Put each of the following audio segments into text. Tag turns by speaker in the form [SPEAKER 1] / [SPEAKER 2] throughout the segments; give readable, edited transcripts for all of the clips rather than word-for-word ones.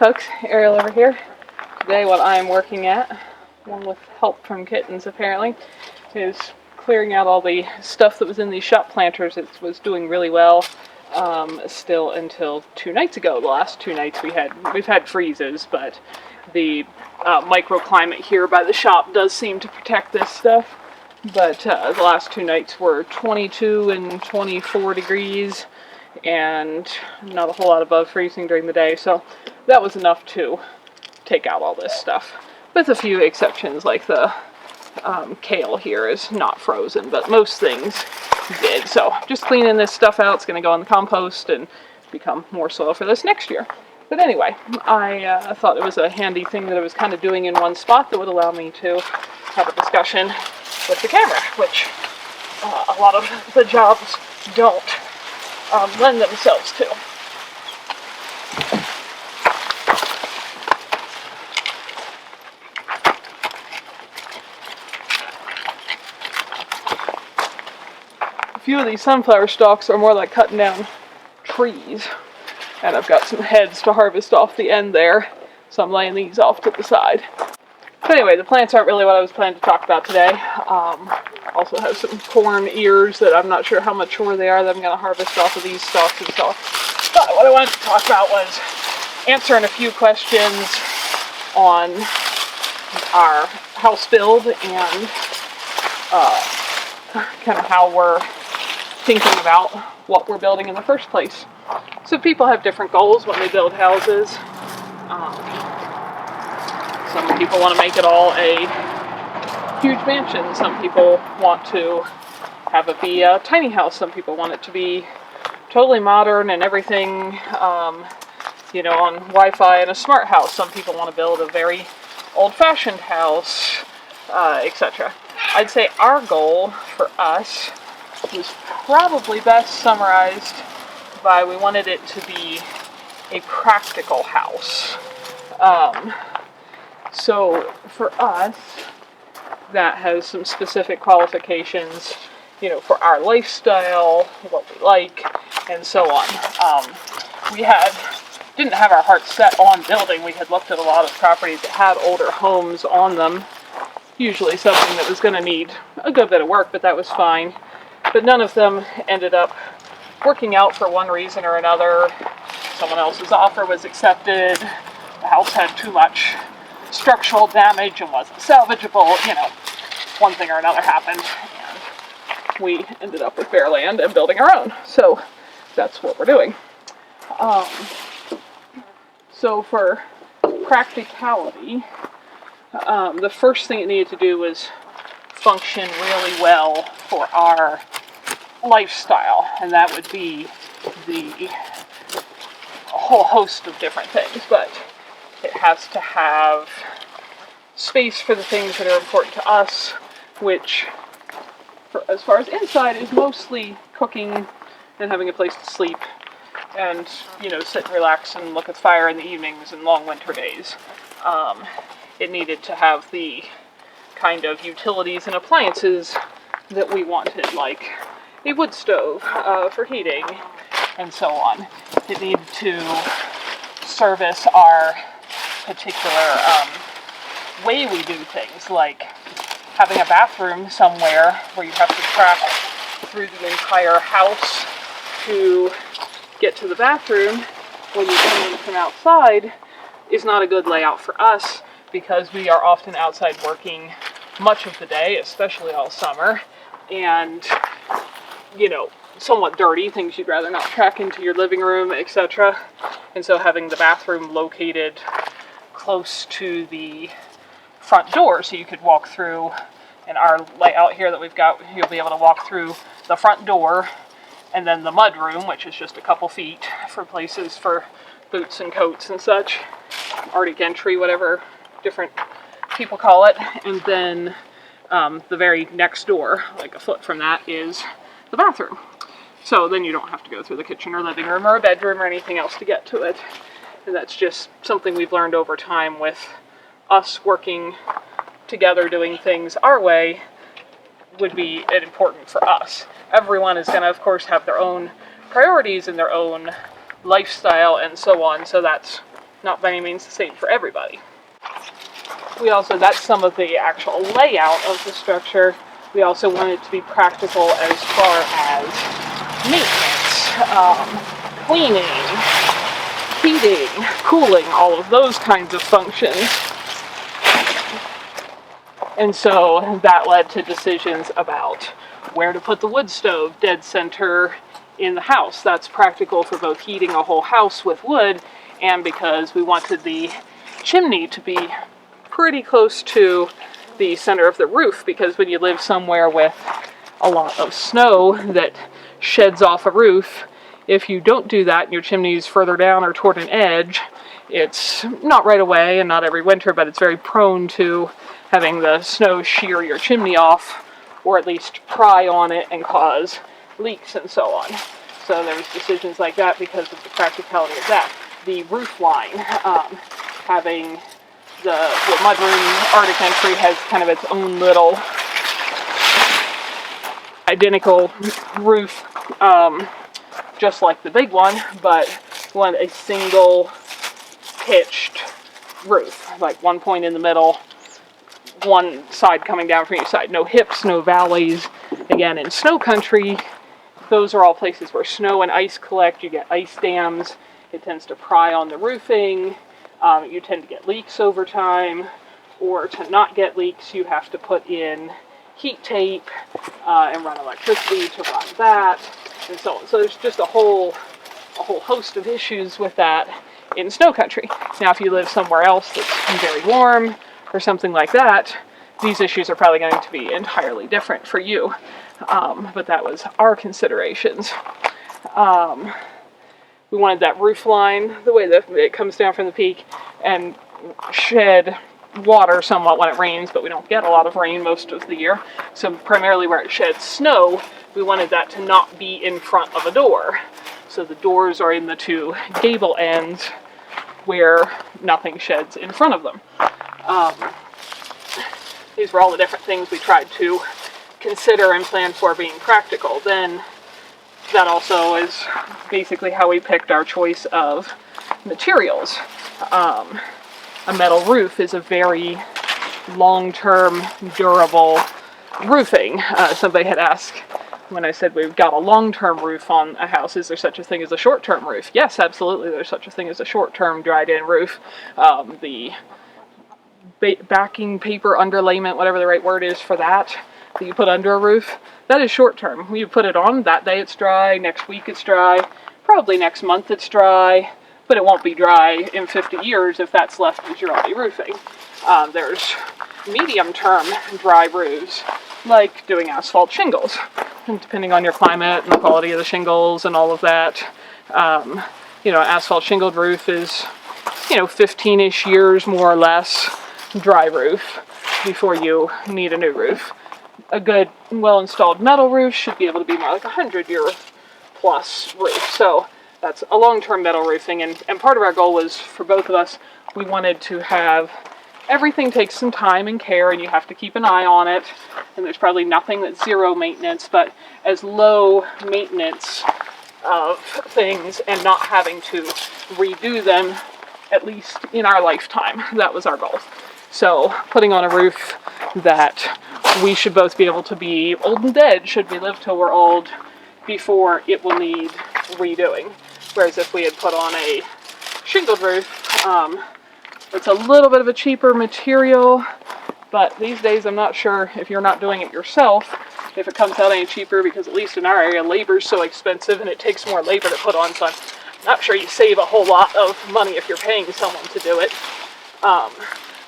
[SPEAKER 1] folks, Ariel over here. Today what I'm working at, along with help from kittens apparently, is clearing out all the stuff that was in these shop planters. It was doing really well still until 2 nights ago. The last 2 nights we've had freezes, but the microclimate here by the shop does seem to protect this stuff. But the last 2 nights were 22 and 24 degrees and not a whole lot above freezing during the day, so that was enough to take out all this stuff, with a few exceptions, like the kale here is not frozen, but most things did. So just cleaning this stuff out. It's going to go in the compost and become more soil for this next year. But anyway, I thought it was a handy thing that I was kind of doing in one spot that would allow me to have a discussion with the camera, which a lot of the jobs don't lend themselves to. A few of these sunflower stalks are more like cutting down trees, and I've got some heads to harvest off the end there, so I'm laying these off to the side. But anyway, the plants aren't really what I was planning to talk about today. I also have some corn ears that I'm not sure how mature they are that I'm going to harvest off of these stalks and so on. But what I wanted to talk about was answering a few questions on our house build and kind of how we're thinking about what we're building in the first place. So people have different goals when they build houses. Some people want to make it all a huge mansion. Some people want to have it be a tiny house. Some people want it to be totally modern and everything, on Wi-Fi and a smart house. Some people want to build a very old-fashioned house, etc. I'd say our goal for us was probably best summarized by we wanted it to be a practical house. So for us, that has some specific qualifications, for our lifestyle, what we like, and so on. We didn't have our hearts set on building. We had looked at a lot of properties that had older homes on them, usually something that was going to need a good bit of work, but that was fine. But none of them ended up working out for one reason or another. Someone else's offer was accepted. The house had too much structural damage and wasn't salvageable. One thing or another happened, and we ended up with bare land and building our own. So that's what we're doing. So for practicality, the first thing it needed to do was function really well for our lifestyle, and that would be a whole host of different things, but it has to have space for the things that are important to us, which, as far as inside, is mostly cooking and having a place to sleep and, sit and relax and look at the fire in the evenings and long winter days. It needed to have the kind of utilities and appliances that we wanted, like a wood stove for heating and so on. It needed to service our particular way we do things, like having a bathroom somewhere where you have to track through the entire house to get to the bathroom when you come in from outside is not a good layout for us, because we are often outside working much of the day, especially all summer, and somewhat dirty, things you'd rather not track into your living room, etc. And so having the bathroom located close to the front door so you could walk through, in our layout here that we've got, you'll be able to walk through the front door and then the mud room, which is just a couple feet for places for boots and coats and such, Arctic entry, whatever different people call it, and then the very next door, like a foot from that, is the bathroom. So then you don't have to go through the kitchen or living room or a bedroom or anything else to get to it. And that's just something we've learned over time with us working together, doing things our way, would be important for us. Everyone is going to, of course, have their own priorities and their own lifestyle and so on, so that's not by any means the same for everybody. We also, that's some of the actual layout of the structure. We also want it to be practical as far as maintenance, cleaning, heating, cooling, all of those kinds of functions. And so that led to decisions about where to put the wood stove dead center in the house. That's practical for both heating a whole house with wood and because we wanted the chimney to be pretty close to the center of the roof, because when you live somewhere with a lot of snow that sheds off a roof, if you don't do that and your chimney is further down or toward an edge, it's not right away and not every winter, but it's very prone to having the snow shear your chimney off, or at least pry on it and cause leaks and so on. So there was decisions like that because of the practicality of that. The roof line, having the mudroom Arctic entry has kind of its own little identical roof, just like the big one, but one a single pitched roof, like one point in the middle, one side coming down from each side. No hips, no valleys. Again, in snow country, those are all places where snow and ice collect. You get ice dams. It tends to pry on the roofing. You tend to get leaks over time, or to not get leaks, you have to put in heat tape and run electricity to run that, and so on. So there's just a whole host of issues with that in snow country. Now, if you live somewhere else that's very warm or something like that, these issues are probably going to be entirely different for you. But that was our considerations. We wanted that roof line, the way that it comes down from the peak, and shed water somewhat when it rains, but we don't get a lot of rain most of the year. So primarily where it sheds snow, we wanted that to not be in front of a door. So the doors are in the two gable ends where nothing sheds in front of them. These were all the different things we tried to consider and plan for being practical. Then that also is basically how we picked our choice of materials. A metal roof is a very long-term, durable roofing. Somebody had asked when I said we've got a long-term roof on a house, is there such a thing as a short-term roof? Yes, absolutely, there's such a thing as a short-term dried-in roof. The backing paper underlayment, whatever the right word is for that you put under a roof, that is short term. You put it on, that day it's dry, next week it's dry, probably next month it's dry, but it won't be dry in 50 years if that's left as your only roofing. There's medium term dry roofs, like doing asphalt shingles, and depending on your climate and the quality of the shingles and all of that. Asphalt shingled roof is 15-ish years more or less dry roof before you need a new roof. A good, well-installed metal roof should be able to be more like a 100-year plus roof. So that's a long-term metal roofing, and part of our goal was, for both of us, we wanted to have everything take some time and care, and you have to keep an eye on it, and there's probably nothing that's zero maintenance, but as low maintenance of things and not having to redo them, at least in our lifetime. That was our goal. So putting on a roof that we should both be able to be old and dead, should we live till we're old, before it will need redoing. Whereas if we had put on a shingled roof, it's a little bit of a cheaper material, but these days I'm not sure, if you're not doing it yourself, if it comes out any cheaper, because at least in our area, labor's so expensive and it takes more labor to put on, so I'm not sure you save a whole lot of money if you're paying someone to do it.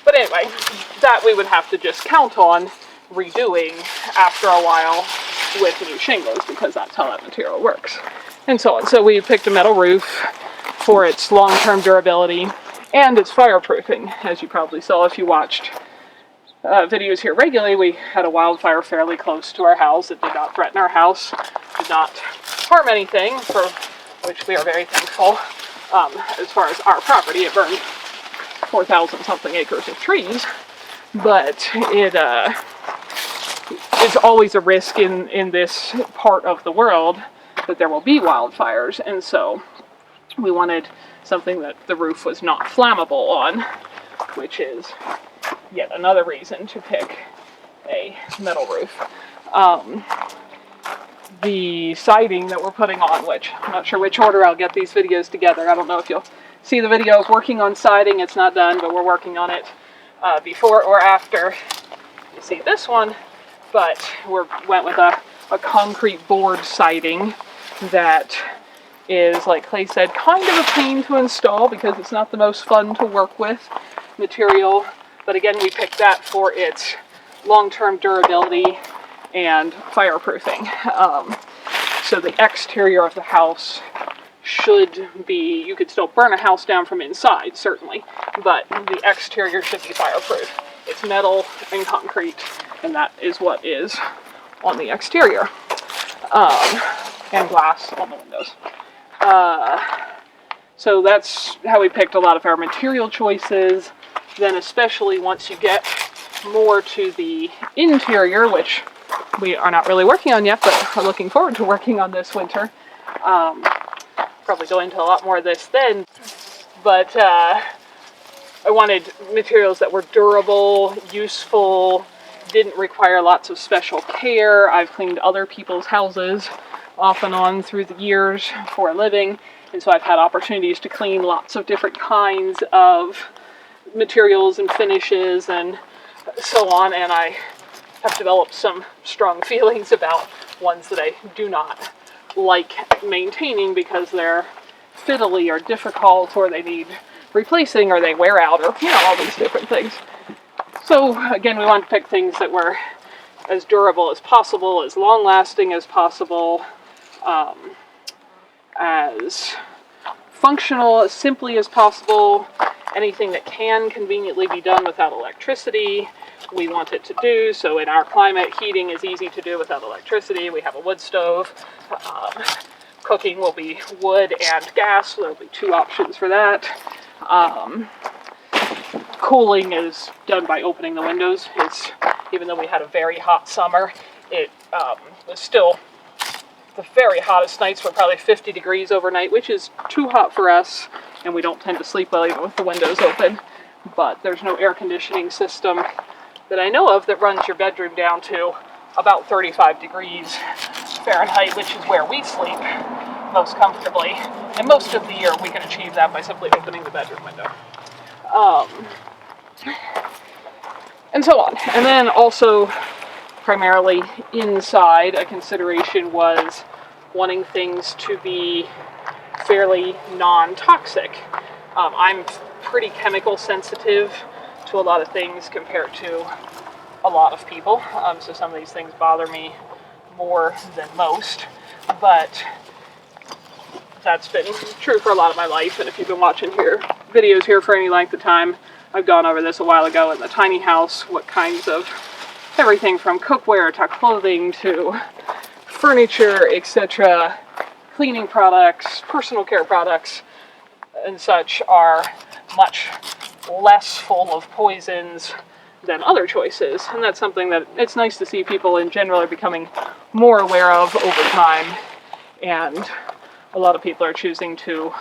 [SPEAKER 1] But anyway, that we would have to just count on redoing after a while with new shingles, because that's how that material works, and so on. So we picked a metal roof for its long-term durability and its fireproofing. As you probably saw if you watched videos here regularly, we had a wildfire fairly close to our house. It did not threaten our house, did not harm anything, for which we are very thankful. As far as our property, it burned 4,000 something acres of trees, but it is always a risk in this part of the world that there will be wildfires, and so we wanted something that the roof was not flammable on, which is yet another reason to pick a metal roof. The siding that we're putting on, which I'm not sure which order I'll get these videos together. I don't know if you'll see the video of working on siding. It's not done, but we're working on it before or after you see this one. But we went with a concrete board siding that is, like Clay said, kind of a pain to install because it's not the most fun to work with material. But again, we picked that for its long-term durability and fireproofing. So the exterior of the house should be, you could still burn a house down from inside, certainly, but the exterior should be fireproof. It's metal and concrete, and that is what is on the exterior. And glass on the windows. So that's how we picked a lot of our material choices. Then especially once you get more to the interior, which we are not really working on yet, but are looking forward to working on this winter. Probably go into a lot more of this then, but I wanted materials that were durable, useful, didn't require lots of special care. I've cleaned other people's houses off and on through the years for a living, and so I've had opportunities to clean lots of different kinds of materials and finishes and so on, and I have developed some strong feelings about ones that I do not like maintaining because they're fiddly or difficult, or they need replacing, or they wear out, or all these different things. So again, we wanted to pick things that were as durable as possible, as long-lasting as possible, as functional as simply as possible. Anything that can conveniently be done without electricity, we want it to do. So in our climate, heating is easy to do without electricity. We have a wood stove. Cooking will be wood and gas, so there'll be two options for that. Cooling is done by opening the windows. Even though we had a very hot summer, it was still, the very hottest nights were probably 50 degrees overnight, which is too hot for us, and we don't tend to sleep well even with the windows open. But there's no air conditioning system that I know of that runs your bedroom down to about 35 degrees Fahrenheit, which is where we sleep most comfortably. And most of the year we can achieve that by simply opening the bedroom window. And so on. And then also, primarily inside, a consideration was wanting things to be fairly non-toxic. I'm pretty chemical sensitive to a lot of things compared to a lot of people, so some of these things bother me more than most, but that's been true for a lot of my life. And if you've been watching videos here for any length of time, I've gone over this a while ago in the tiny house, what kinds of everything from cookware to clothing to furniture, etc., cleaning products, personal care products, and such are much less full of poisons than other choices. And that's something that it's nice to see people in general are becoming more aware of over time. And a lot of people are choosing to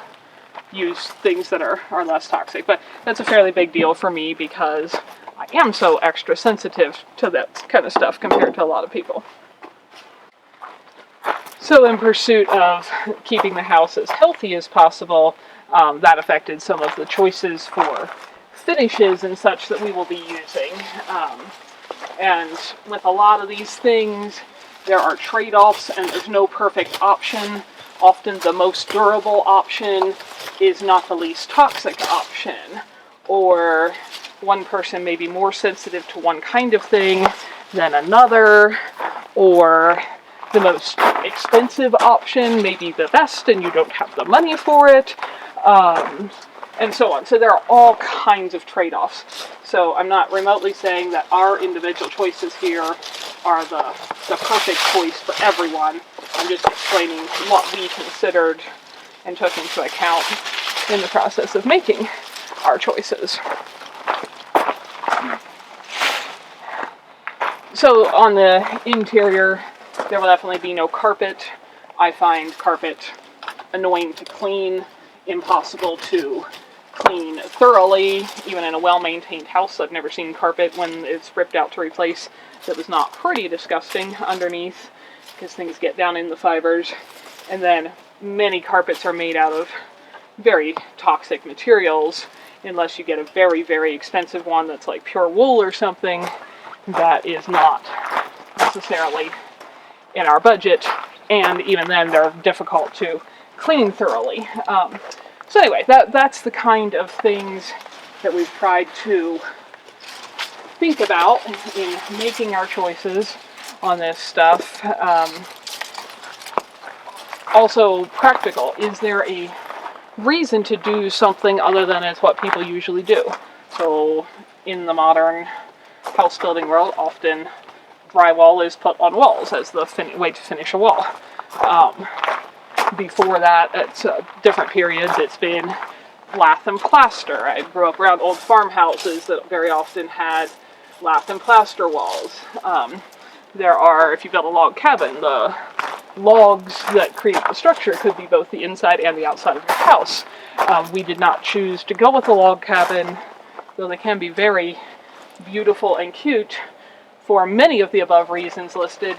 [SPEAKER 1] use things that are less toxic. But that's a fairly big deal for me because I am so extra sensitive to that kind of stuff compared to a lot of people. So in pursuit of keeping the house as healthy as possible, that affected some of the choices for finishes and such that we will be using. And with a lot of these things, there are trade-offs and there's no perfect option. Often the most durable option is not the least toxic option. Or one person may be more sensitive to one kind of thing than another, or the most expensive option may be the best and you don't have the money for it, and so on. So there are all kinds of trade-offs. So I'm not remotely saying that our individual choices here are the perfect choice for everyone. I'm just explaining what we considered and took into account in the process of making our choices. So on the interior, there will definitely be no carpet. I find carpet annoying to clean. impossible to clean thoroughly. Even in a well-maintained house, I've never seen carpet when it's ripped out to replace that was not pretty disgusting underneath, because things get down in the fibers. And then many carpets are made out of very toxic materials, unless you get a very, very expensive one that's like pure wool or something. That is not necessarily in our budget, and even then they're difficult to clean thoroughly. So anyway, that's the kind of things that we've tried to think about in making our choices on this stuff. Also practical. Is there a reason to do something other than it's what people usually do? So in the modern house building world, often drywall is put on walls as the way to finish a wall. Before that, at different periods, it's been lath and plaster. I grew up around old farmhouses that very often had lath and plaster walls. There are, if you build a log cabin, the logs that create the structure could be both the inside and the outside of your house. We did not choose to go with a log cabin, though they can be very beautiful and cute for many of the above reasons listed.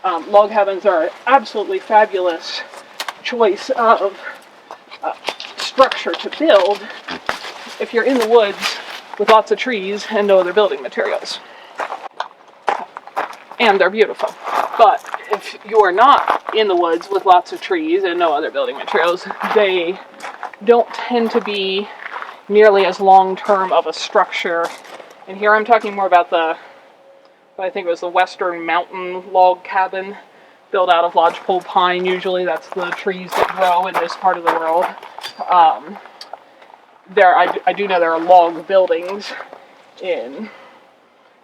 [SPEAKER 1] Log cabins are an absolutely fabulous choice of structure to build if you're in the woods with lots of trees and no other building materials. And they're beautiful. But if you're not in the woods with lots of trees and no other building materials, they don't tend to be nearly as long-term of a structure. And here I'm talking more about I think it was the Western Mountain log cabin, built out of lodgepole pine. Usually that's the trees that grow in this part of the world. I do know there are log buildings in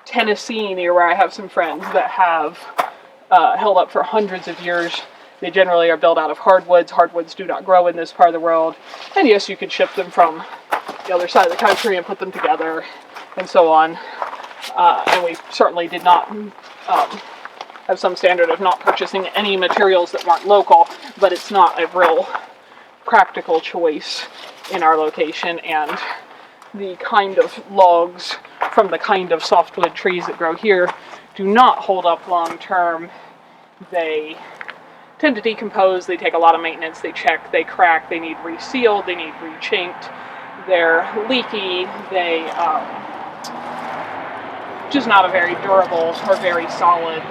[SPEAKER 1] Tennessee, near where I have some friends, that have held up for hundreds of years. They generally are built out of hardwoods. Hardwoods do not grow in this part of the world. And yes, you could ship them from the other side of the country and put them together and so on. And we certainly did not have some standard of not purchasing any materials that weren't local, but it's not a real practical choice in our location, and the kind of logs from the kind of softwood trees that grow here do not hold up long term. They tend to decompose, they take a lot of maintenance, they check, they crack, they need resealed, they need rechinked, they're leaky, they just not a very durable or very solid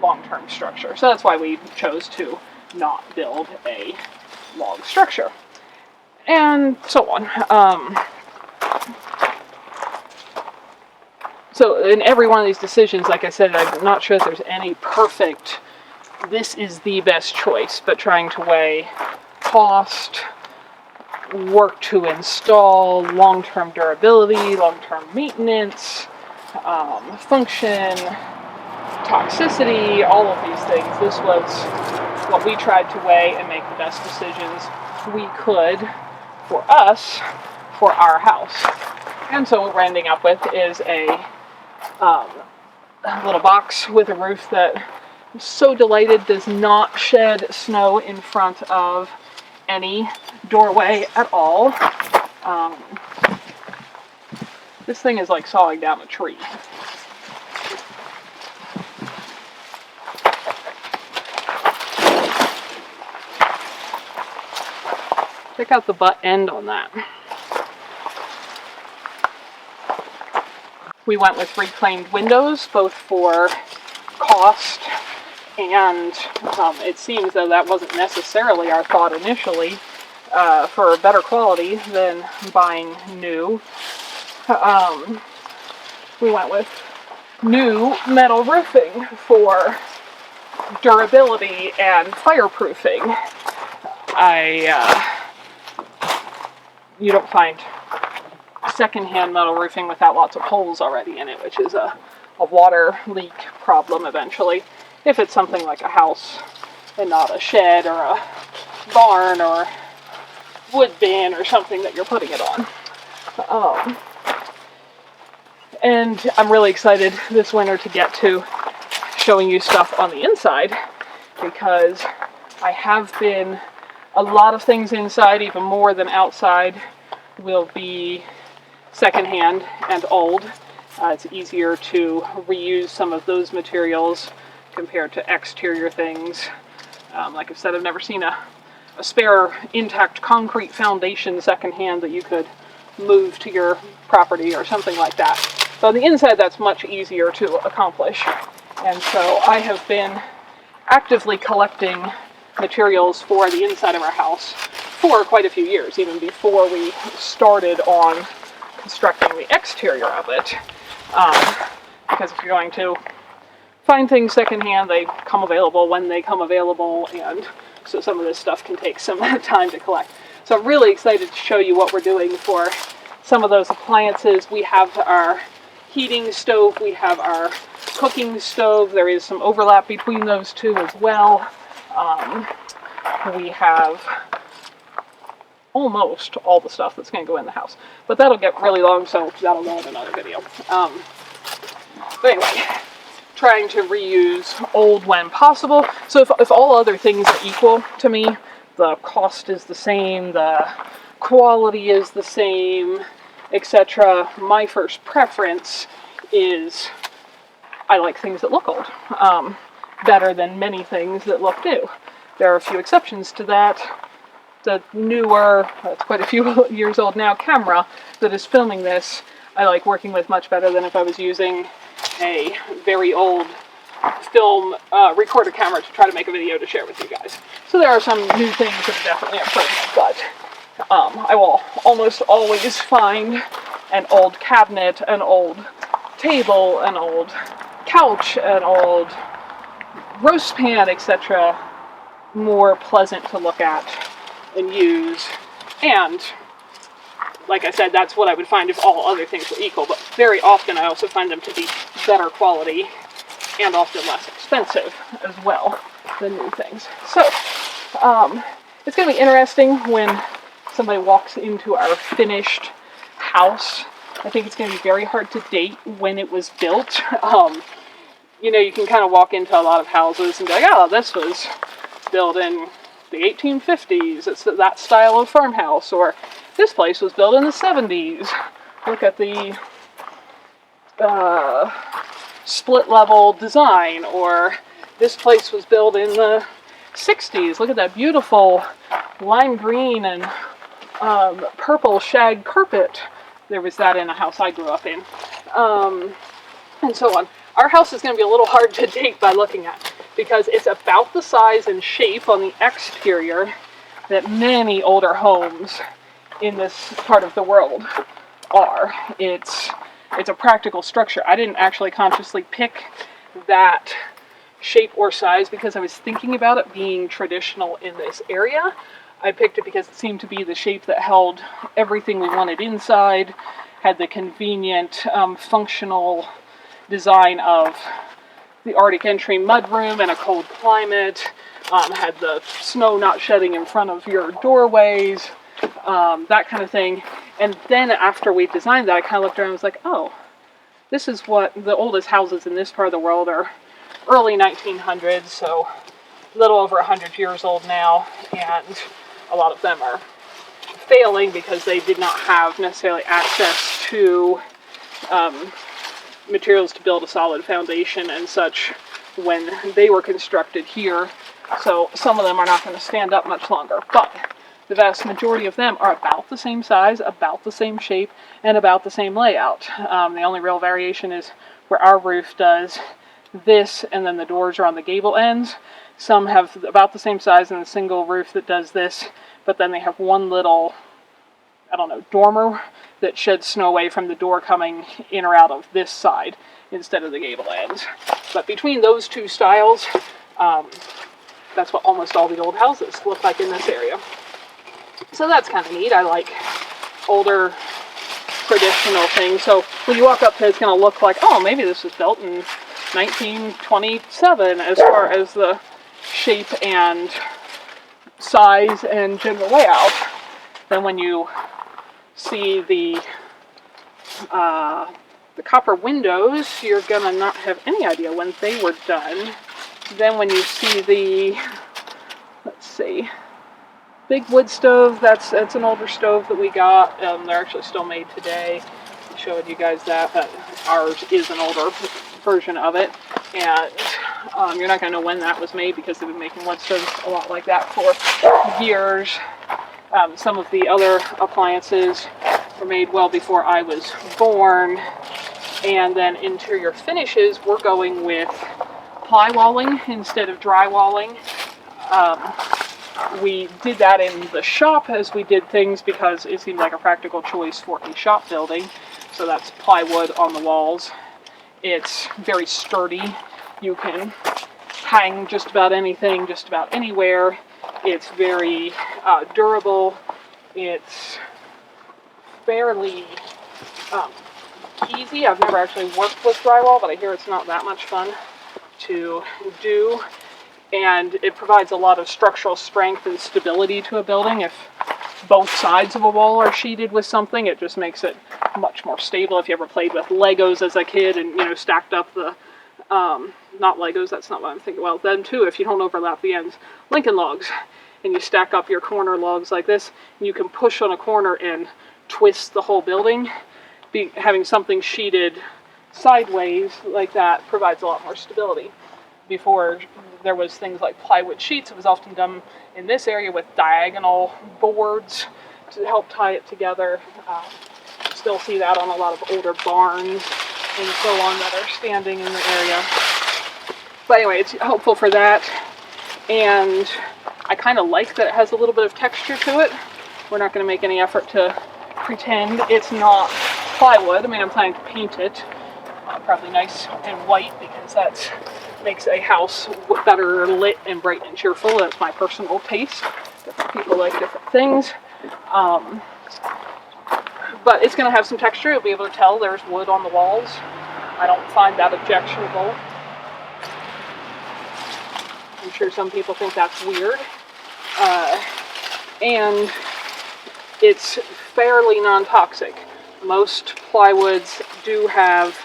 [SPEAKER 1] long-term structure. So that's why we chose to not build a log structure. And so on. So in every one of these decisions, like I said, I'm not sure if there's any perfect, this is the best choice, but trying to weigh cost, work to install, long-term durability, long-term maintenance, function, toxicity, all of these things. This was what we tried to weigh and make the best decisions we could for us, for our house. And so what we're ending up with is a little box with a roof that, I'm so delighted, does not shed snow in front of any doorway at all. This thing is like sawing down a tree. Check out the butt end on that. We went with reclaimed windows, both for cost and it seems though that wasn't necessarily our thought initially, for better quality than buying new. We went with new metal roofing for durability and fireproofing. You don't find secondhand metal roofing without lots of holes already in it, which is a water leak problem eventually. If it's something like a house and not a shed or a barn or wood bin or something that you're putting it on. And I'm really excited this winter to get to showing you stuff on the inside, because I have been A lot of things inside, even more than outside, will be secondhand and old. It's easier to reuse some of those materials compared to exterior things. Like I said, I've never seen a spare intact concrete foundation secondhand that you could move to your property or something like that. So on the inside, that's much easier to accomplish. And so I have been actively collecting materials for the inside of our house for quite a few years, even before we started on constructing the exterior of it. Because if you're going to find things secondhand, they come available when they come available, and so some of this stuff can take some time to collect. So I'm really excited to show you what we're doing for some of those appliances. We have our heating stove, we have our cooking stove. There is some overlap between those two as well. We have almost all the stuff that's going to go in the house. But that'll get really long, so that'll go in another video. But anyway, trying to reuse old when possible. So if all other things are equal to me, the cost is the same, the quality is the same, etc., my first preference is I like things that look old, better than many things that look new. There are a few exceptions to that. The newer, it's quite a few years old now, camera that is filming this, I like working with much better than if I was using a very old film recorder camera to try to make a video to share with you guys. So there are some new things that are definitely improved, but I will almost always find an old cabinet, an old table, an old couch, an old roast pan, etc. more pleasant to look at and use. And like I said, that's what I would find if all other things were equal, but very often I also find them to be better quality and often less expensive as well than new things. So it's going to be interesting when somebody walks into our finished house. I think it's going to be very hard to date when it was built. You know, you can kind of walk into a lot of houses and be like, oh, this was built in the 1850s. It's that style of farmhouse. Or this place was built in the 70s. Look at the split-level design. Or this place was built in the 60s. Look at that beautiful lime green and purple shag carpet. There was that in a house I grew up in. And so on. Our house is going to be a little hard to date by looking at, because it's about the size and shape on the exterior that many older homes in this part of the world are. It's a practical structure. I didn't actually consciously pick that shape or size because I was thinking about it being traditional in this area. I picked it because it seemed to be the shape that held everything we wanted inside, had the convenient, functional design of the Arctic entry mudroom in a cold climate, had the snow not shedding in front of your doorways, that kind of thing. And then after we designed that, I kind of looked around and was like, oh, this is what the oldest houses in this part of the world are. Early 1900s, so a little over 100 years old now, and a lot of them are failing because they did not have necessarily access to materials to build a solid foundation and such when they were constructed here. So some of them are not going to stand up much longer, but the vast majority of them are about the same size, about the same shape, and about the same layout. The only real variation is where our roof does this, and then the doors are on the gable ends. Some have about the same size and a single roof that does this, but then they have one little, I don't know, dormer that sheds snow away from the door coming in or out of this side instead of the gable ends. But between those two styles, that's what almost all the old houses look like in this area. So that's kind of neat. I like older traditional things. So when you walk up to it, it's going to look like, oh, maybe this was built in 1927 as far as the shape and size and general layout. Then when you see the copper windows, you're gonna not have any idea when they were done. Then when you see the, let's see, big wood stove. That's an older stove that we got. They're actually still made today. I showed you guys that, but ours is an older version of it. And you're not going to know when that was made because they've been making wood stoves a lot like that for years. Some of the other appliances were made well before I was born. And then interior finishes, we're going with plywalling instead of drywalling. We did that in the shop as we did things because it seemed like a practical choice for a shop building. So that's plywood on the walls. It's very sturdy. You can hang just about anything, just about anywhere. It's very durable. It's fairly easy. I've never actually worked with drywall, but I hear it's not that much fun to do. And it provides a lot of structural strength and stability to a building. If both sides of a wall are sheeted with something, it just makes it much more stable. If you ever played with Legos as a kid and, stacked up the, not Legos, that's not what I'm thinking. Well, then too, if you don't overlap the ends, Lincoln logs, and you stack up your corner logs like this, and you can push on a corner and twist the whole building. Having something sheeted sideways like that provides a lot more stability. Before there was things like plywood sheets, it was often done in this area with diagonal boards to help tie it together. Still see that on a lot of older barns and so on that are standing in the area. But anyway, it's helpful for that. And I kind of like that it has a little bit of texture to it. We're not going to make any effort to pretend it's not plywood. I mean, I'm planning to paint it. Probably nice and white because that makes a house better lit and bright and cheerful. That's my personal taste. Different people like different things. But it's going to have some texture. You'll be able to tell there's wood on the walls. I don't find that objectionable. I'm sure some people think that's weird. And it's fairly non-toxic. Most plywoods do have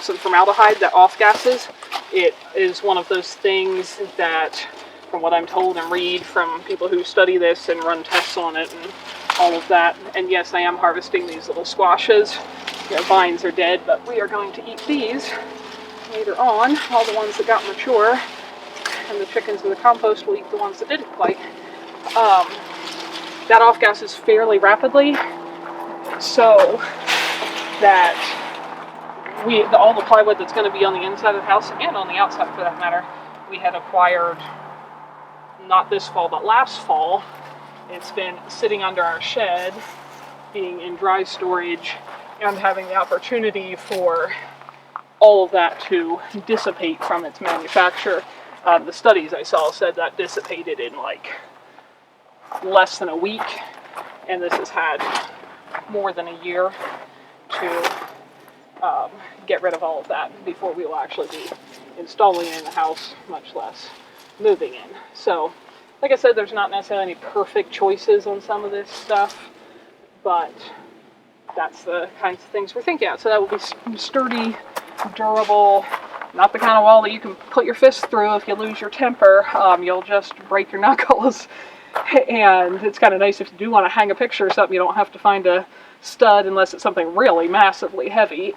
[SPEAKER 1] some formaldehyde that off-gases. It is one of those things that, from what I'm told and read from people who study this and run tests on it and all of that, and yes, I am harvesting these little squashes. Their vines are dead, but we are going to eat these later on, all the ones that got mature, and the chickens in the compost will eat the ones that didn't quite. That off-gases fairly rapidly, so that all the plywood that's going to be on the inside of the house, and on the outside for that matter, we had acquired not this fall, but last fall. It's been sitting under our shed, being in dry storage, and having the opportunity for all of that to dissipate from its manufacture. The studies I saw said that dissipated in like less than a week, and this has had more than a year to get rid of all of that before we will actually be installing it in the house, much less moving in. So, like I said, there's not necessarily any perfect choices on some of this stuff, but that's the kinds of things we're thinking of. So that will be sturdy, durable, not the kind of wall that you can put your fist through if you lose your temper. You'll just break your knuckles. And it's kind of nice if you do want to hang a picture or something, you don't have to find a stud unless it's something really massively heavy.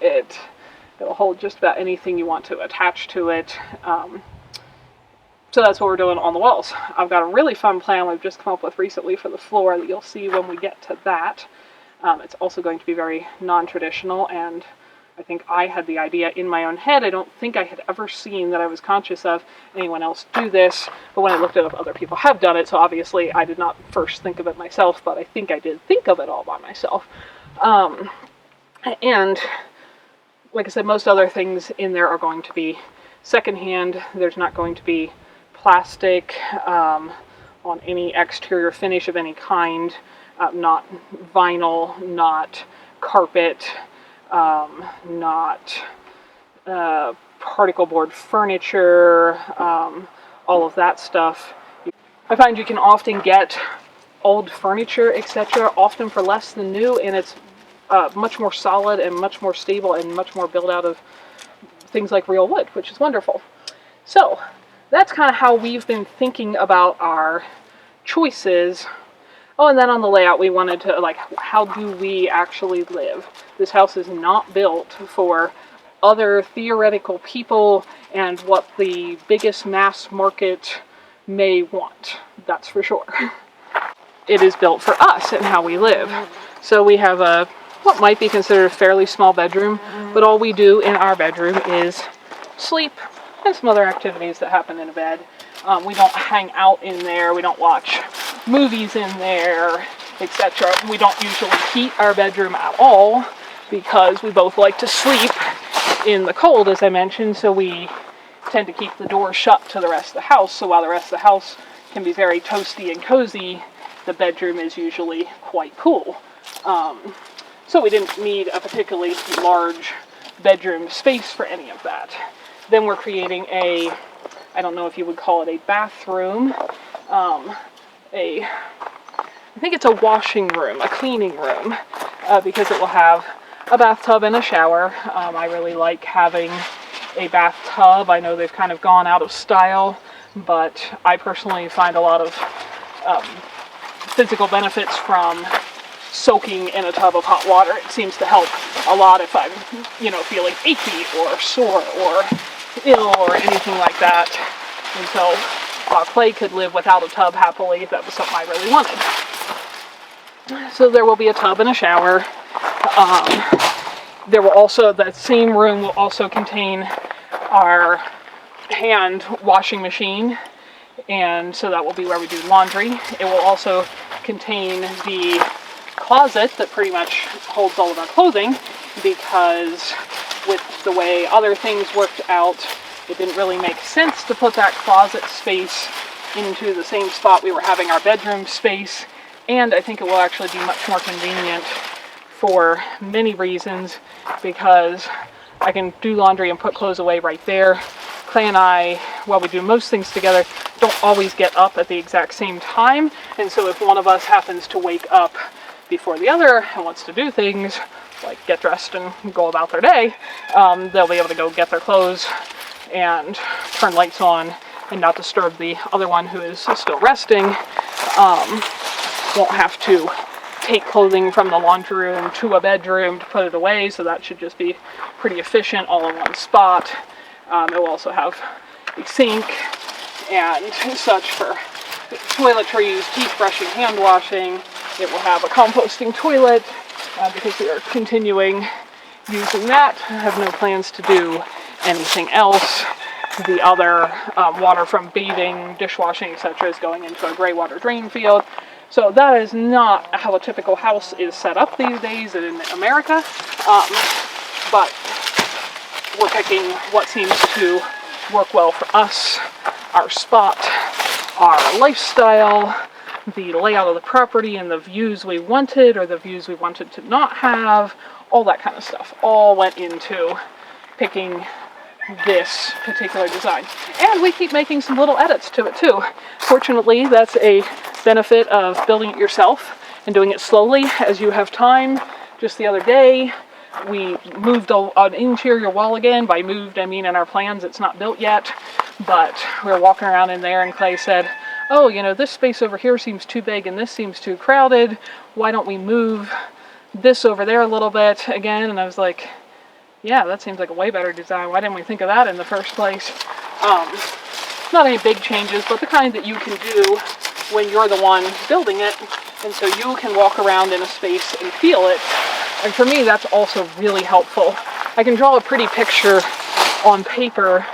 [SPEAKER 1] It'll hold just about anything you want to attach to it. So that's what we're doing on the walls. I've got a really fun plan we've just come up with recently for the floor that you'll see when we get to that. It's also going to be very non-traditional, and I think I had the idea in my own head. I don't think I had ever seen that I was conscious of anyone else do this, but when I looked it up, other people have done it, so obviously I did not first think of it myself, but I think I did think of it all by myself. And like I said, most other things in there are going to be secondhand. There's not going to be plastic on any exterior finish of any kind, not vinyl, not carpet, not particle board furniture, all of that stuff. I find you can often get old furniture, etc., often for less than new, and it's much more solid and much more stable and much more built out of things like real wood, which is wonderful. So that's kind of how we've been thinking about our choices Oh, and then on the layout, we wanted to, like, how do we actually live? This house is not built for other theoretical people and what the biggest mass market may want. That's for sure. It is built for us and how we live. So we have a, what might be considered a fairly small bedroom, but all we do in our bedroom is sleep and some other activities that happen in a bed. We don't hang out in there, we don't watch movies in there, etc. We don't usually heat our bedroom at all because we both like to sleep in the cold, as I mentioned, so we tend to keep the door shut to the rest of the house. So while the rest of the house can be very toasty and cozy, the bedroom is usually quite cool. So we didn't need a particularly large bedroom space for any of that. Then we're creating a, I don't know if you would call it a bathroom, I think it's a washing room, a cleaning room, because it will have a bathtub and a shower. I really like having a bathtub. I know they've kind of gone out of style, but I personally find a lot of physical benefits from soaking in a tub of hot water. It seems to help a lot if I'm, feeling achy or sore or ill or anything like that. And so while Clay could live without a tub happily, that was something I really wanted. So there will be a tub and a shower. There will also, that same room will also contain our hand washing machine, and so that will be where we do laundry. It will also contain the closet that pretty much holds all of our clothing, because with the way other things worked out, it didn't really make sense to put that closet space into the same spot we were having our bedroom space, and I think it will actually be much more convenient for many reasons, because I can do laundry and put clothes away right there. Clay and I, while we do most things together, don't always get up at the exact same time, and so if one of us happens to wake up before the other and wants to do things, like get dressed and go about their day, they'll be able to go get their clothes and turn lights on and not disturb the other one who is still resting. Won't have to take clothing from the laundry room to a bedroom to put it away, so that should just be pretty efficient all in one spot. It will also have a sink and such for toiletries, teeth brushing, hand washing. It will have a composting toilet because we are continuing using that. I have no plans to do anything else. The other water from bathing, dishwashing, etc. is going into a gray water drain field. So that is not how a typical house is set up these days in America, but we're picking what seems to work well for us, our spot, our lifestyle, the layout of the property, and the views we wanted or the views we wanted to not have, all that kind of stuff, all went into picking this particular design. And we keep making some little edits to it too. Fortunately, that's a benefit of building it yourself and doing it slowly as you have time. Just the other day, we moved an interior wall again. By moved, I mean in our plans, it's not built yet, but we were walking around in there and Clay said, oh, this space over here seems too big and this seems too crowded. Why don't we move this over there a little bit again? And I was like, yeah, that seems like a way better design. Why didn't we think of that in the first place? Not any big changes, but the kind that you can do when you're the one building it, and so you can walk around in a space and feel it. And for me, that's also really helpful. I can draw a pretty picture on paper,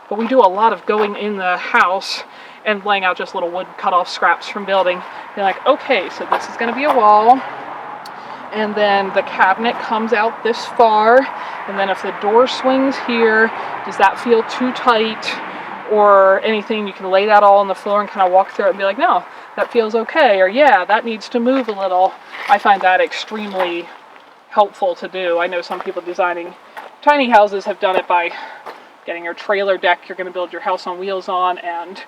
[SPEAKER 1] but we do a lot of going in the house and laying out just little wood cut-off scraps from building. You're like, okay, so this is going to be a wall, and then the cabinet comes out this far, and then if the door swings here, does that feel too tight or anything? You can lay that all on the floor and kind of walk through it and be like, no, that feels okay, or yeah, that needs to move a little. I find that extremely helpful to do. I know some people designing tiny houses have done it by getting your trailer deck you're going to build your house on wheels on and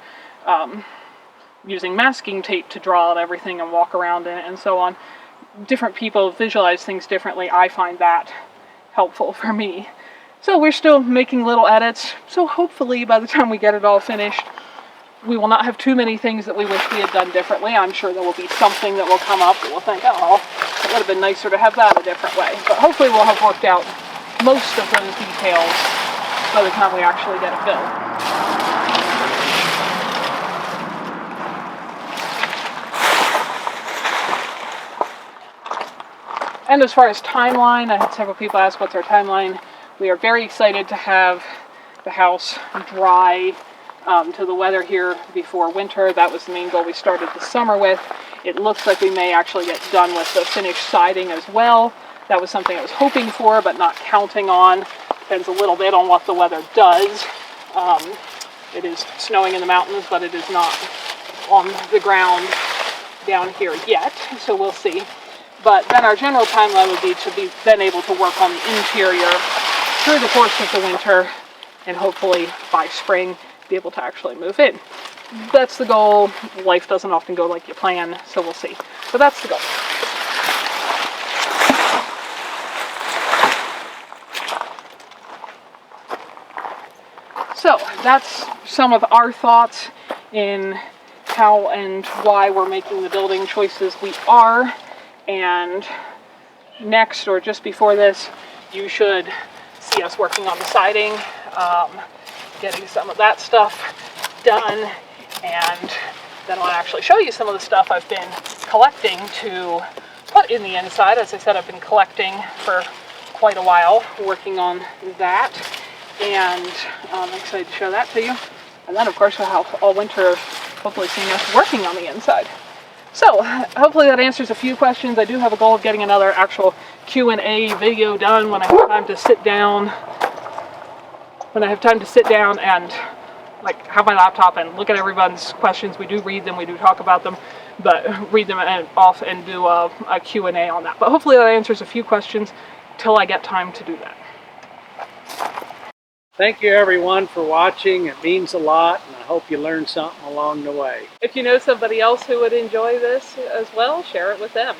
[SPEAKER 1] using masking tape to draw out everything and walk around in it and so on. Different people visualize things differently. I find that helpful for me. So we're still making little edits, so hopefully by the time we get it all finished, we will not have too many things that we wish we had done differently. I'm sure there will be something that will come up that we'll think, oh, it would have been nicer to have that a different way. But hopefully we'll have worked out most of those details by the time we actually get it built. And as far as timeline, I had several people ask what's our timeline. We are very excited to have the house dry to the weather here before winter. That was the main goal we started the summer with. It looks like we may actually get done with the finished siding as well. That was something I was hoping for, but not counting on. Depends a little bit on what the weather does. It is snowing in the mountains, but it is not on the ground down here yet, so we'll see. But then our general timeline would be to be then able to work on the interior through the course of the winter, and hopefully by spring be able to actually move in. That's the goal. Life doesn't often go like you plan, so we'll see. But that's the goal. So that's some of our thoughts in how and why we're making the building choices we are. And next, or just before this, you should see us working on the siding, getting some of that stuff done, and then I'll actually show you some of the stuff I've been collecting to put in the inside. As I said, I've been collecting for quite a while, working on that, and I'm excited to show that to you. And then, of course, we'll have all winter hopefully seeing us working on the inside. So, hopefully that answers a few questions. I do have a goal of getting another actual Q&A video done when I have time to sit down. And like have my laptop and look at everyone's questions. We do read them, we do talk about them, but read them off and do a Q&A on that. But hopefully that answers a few questions till I get time to do that.
[SPEAKER 2] Thank you everyone for watching. It means a lot, and I hope you learned something along the way.
[SPEAKER 1] If you know somebody else who would enjoy this as well, share it with them.